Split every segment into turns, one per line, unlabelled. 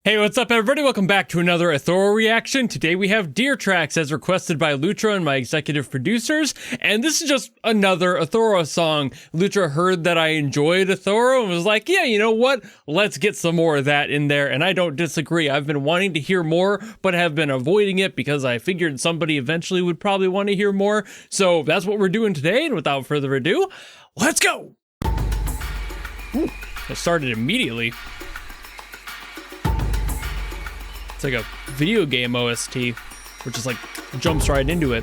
Hey, what's up everybody? Welcome back to another Aethoro reaction. Today we have Deertracks as requested by Lutra and my executive producers, and this is just another Aethoro song. Lutra heard that I enjoyed Aethoro and was like, yeah, you know what? Let's get some more of that in there, and I don't disagree. I've been wanting to hear more, but have been avoiding it because I figured somebody eventually would probably want to hear more, so that's what we're doing today, and without further ado, let's go! Ooh, it started immediately. It's like a video game OST, which just like jumps right into it.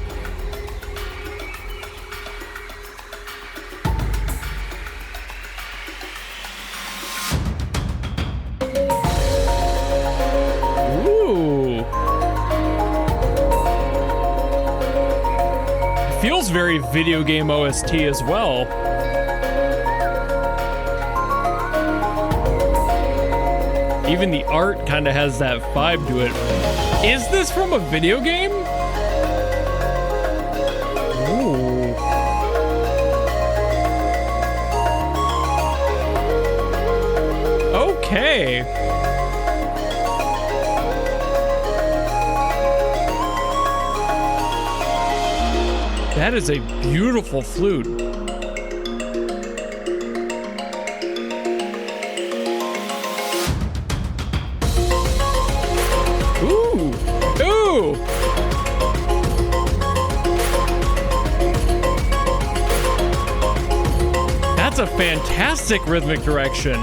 Ooh. It feels very video game OST as well. Even the art kind of has that vibe to it. Is this from a video game? Ooh. Okay. That is a beautiful flute. Ooh! That's a fantastic rhythmic direction.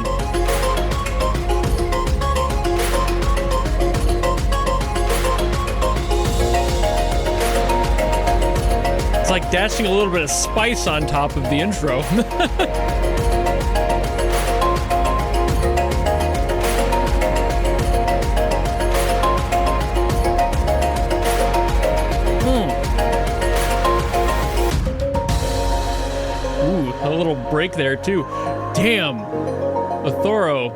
It's like dashing a little bit of spice on top of the intro. A little break there too. Damn, Aethoro.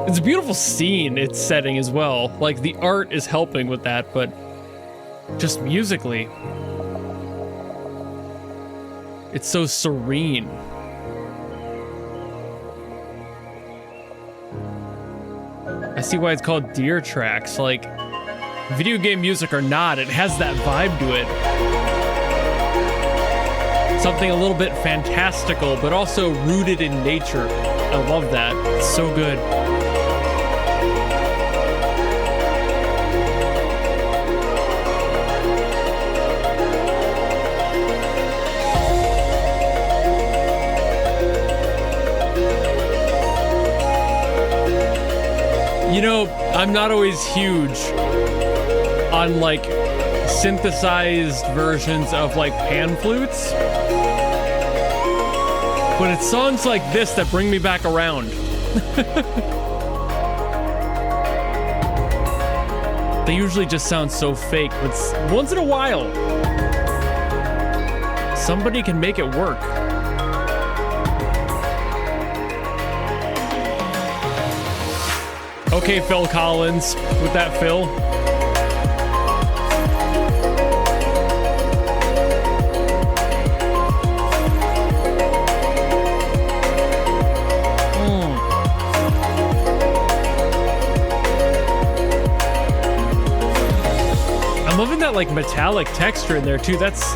It's a beautiful scene it's setting as well. Like the art is helping with that, but just musically, it's so serene. I see why it's called Deertracks. Like, video game music or not, it has that vibe to it. Something a little bit fantastical, but also rooted in nature. I love that. It's so good. You know, I'm not always huge on like synthesized versions of like pan flutes, but it's songs like this that bring me back around. They usually just sound so fake, but once in a while, somebody can make it work. Okay, Phil Collins, with that Phil. I'm loving that like metallic texture in there too. That's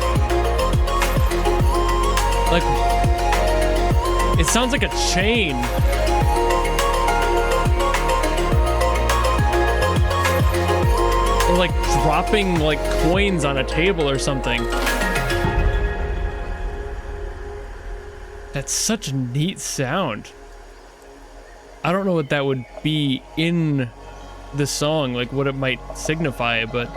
like, it sounds like a chain. Or like dropping like coins on a table or something. That's such a neat sound. I don't know what that would be in the song, like what it might signify, but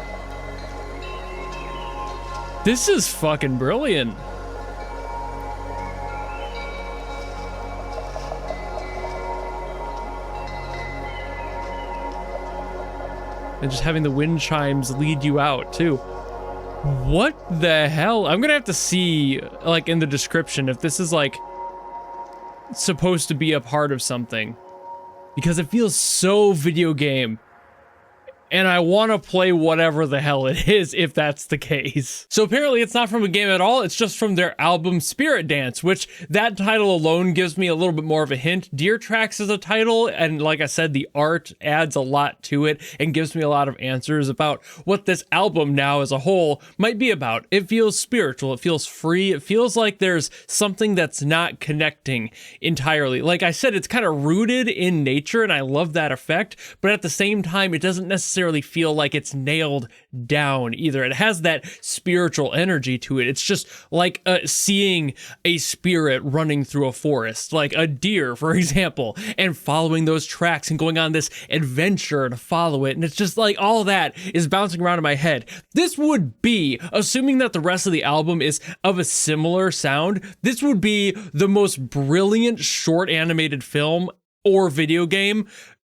this is fucking brilliant. And just having the wind chimes lead you out too. What the hell? I'm gonna have to see like in the description if this is like supposed to be a part of something, because it feels so video game and I want to play whatever the hell it is if that's the case. So apparently it's not from a game at all, it's just from their album Spirit Dance, which that title alone gives me a little bit more of a hint. Deertracks is a title, and like I said, the art adds a lot to it and gives me a lot of answers about what this album now as a whole might be about. It feels spiritual, it feels free, it feels like there's something that's not connecting entirely. Like I said, it's kind of rooted in nature, and I love that effect, but at the same time, it doesn't necessarily feel like it's nailed down either. It has that spiritual energy to it. It's just like seeing a spirit running through a forest, like a deer, for example, and following those tracks and going on this adventure to follow it. And it's just like all that is bouncing around in my head. This would be, assuming that the rest of the album is of a similar sound, this would be the most brilliant short animated film or video game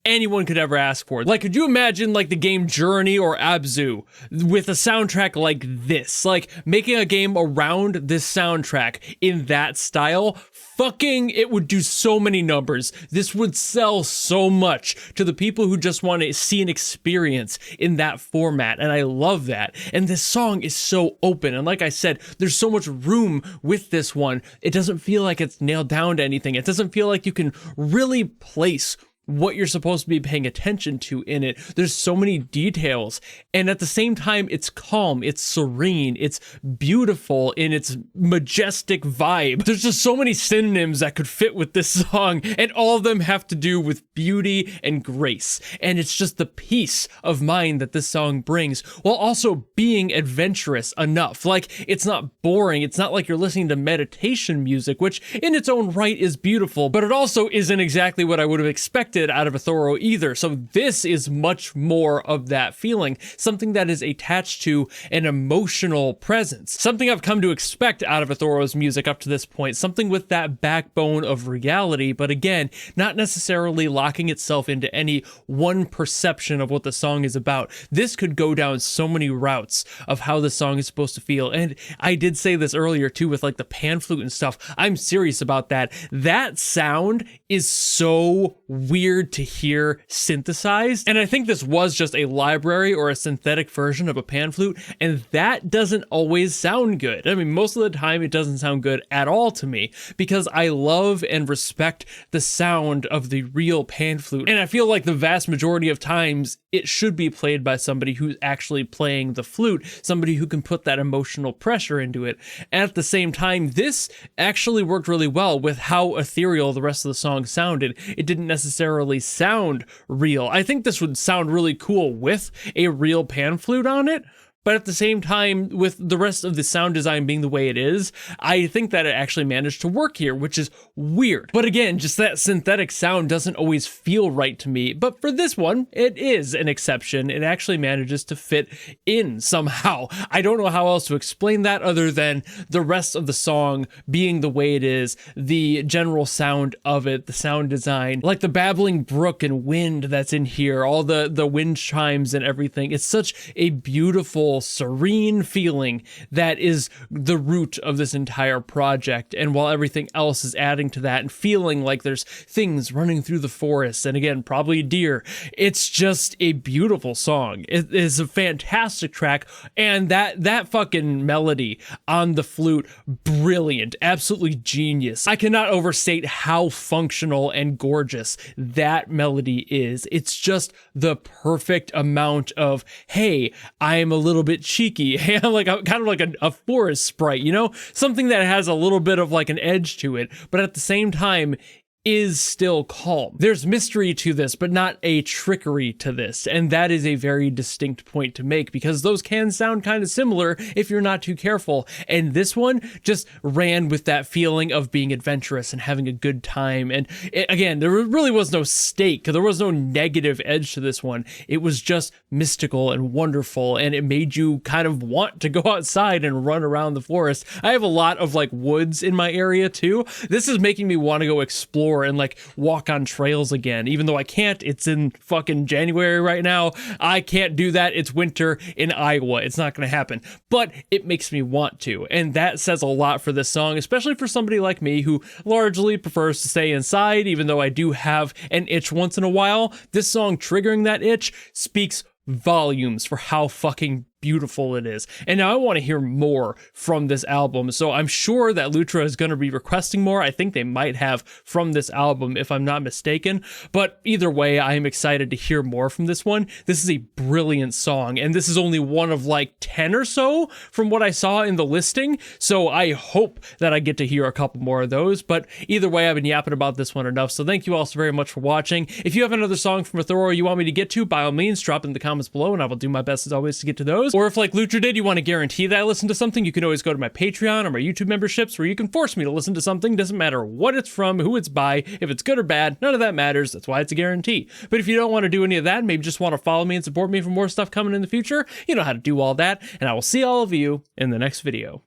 anyone could ever ask for. Like, could you imagine like the game Journey or Abzu with a soundtrack like this? Like making a game around this soundtrack in that style, fucking, it would do so many numbers. This would sell so much to the people who just want to see an experience in that format, and I love that. And this song is so open, and like I said, there's so much room with this one. It doesn't feel like it's nailed down to anything. It doesn't feel like you can really place what you're supposed to be paying attention to in it. There's so many details, and at the same time, it's calm, it's serene, it's beautiful in its majestic vibe. There's just so many synonyms that could fit with this song, and all of them have to do with beauty and grace. And it's just the peace of mind that this song brings, while also being adventurous enough. Like, it's not boring, it's not like you're listening to meditation music, which in its own right is beautiful, but it also isn't exactly what I would have expected out of Aethoro either. So this is much more of that feeling, something that is attached to an emotional presence, something I've come to expect out of Aethoro's music up to this point, something with that backbone of reality, but again, not necessarily locking itself into any one perception of what the song is about. This could go down so many routes of how the song is supposed to feel, and I did say this earlier too with like the pan flute and stuff. I'm serious about that. That sound is so weird to hear synthesized, and I think this was just a library or a synthetic version of a pan flute, and that doesn't always sound good. I mean, most of the time it doesn't sound good at all to me, because I love and respect the sound of the real pan flute, and I feel like the vast majority of times it should be played by somebody who's actually playing the flute, somebody who can put that emotional pressure into it. And at the same time, this actually worked really well with how ethereal the rest of the song sounded. It didn't necessarily sound real. I think this would sound really cool with a real pan flute on it, but at the same time, with the rest of the sound design being the way it is, I think that it actually managed to work here, which is weird. But again, just that synthetic sound doesn't always feel right to me. But for this one, it is an exception. It actually manages to fit in somehow. I don't know how else to explain that other than the rest of the song being the way it is, the general sound of it, the sound design, like the babbling brook and wind that's in here, all the wind chimes and everything. It's such a beautiful, serene feeling that is the root of this entire project. And while everything else is adding to that and feeling like there's things running through the forest, and again, probably deer, it's just a beautiful song. It is a fantastic track, and that fucking melody on the flute, brilliant, absolutely genius. I cannot overstate how functional and gorgeous that melody is. It's just the perfect amount of, hey, I'm a little bit cheeky, like kind of like a forest sprite, you know, something that has a little bit of like an edge to it, but at the same time is still calm. There's mystery to this, but not a trickery to this, and that is a very distinct point to make, because those can sound kind of similar if you're not too careful, and this one just ran with that feeling of being adventurous and having a good time. And again, there really was no stake, there was no negative edge to this one. It was just mystical and wonderful, and it made you kind of want to go outside and run around the forest. I have a lot of like woods in my area too. This is making me want to go explore and like walk on trails again, even though I can't. It's in fucking January right now. I can't do that. It's winter in Iowa. It's not going to happen, but it makes me want to. And that says a lot for this song, especially for somebody like me who largely prefers to stay inside, even though I do have an itch once in a while. This song triggering that itch speaks volumes for how fucking beautiful it is. And now I want to hear more from this album. So I'm sure that Lutra is going to be requesting more. I think they might have from this album, if I'm not mistaken. But either way, I am excited to hear more from this one. This is a brilliant song, and this is only one of like 10 or so from what I saw in the listing. So I hope that I get to hear a couple more of those. But either way, I've been yapping about this one enough. So thank you all so very much for watching. If you have another song from Aethoro you want me to get to, by all means, drop it in the comments below, and I will do my best as always to get to those. Or if like Lutra did, you want to guarantee that I listen to something, you can always go to my Patreon or my YouTube memberships where you can force me to listen to something. Doesn't matter what it's from, who it's by, if it's good or bad, none of that matters. That's why it's a guarantee. But if you don't want to do any of that, maybe just want to follow me and support me for more stuff coming in the future, you know how to do all that. And I will see all of you in the next video.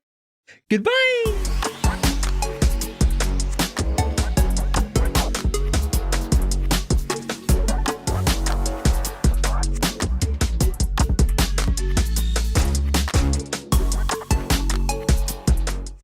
Goodbye!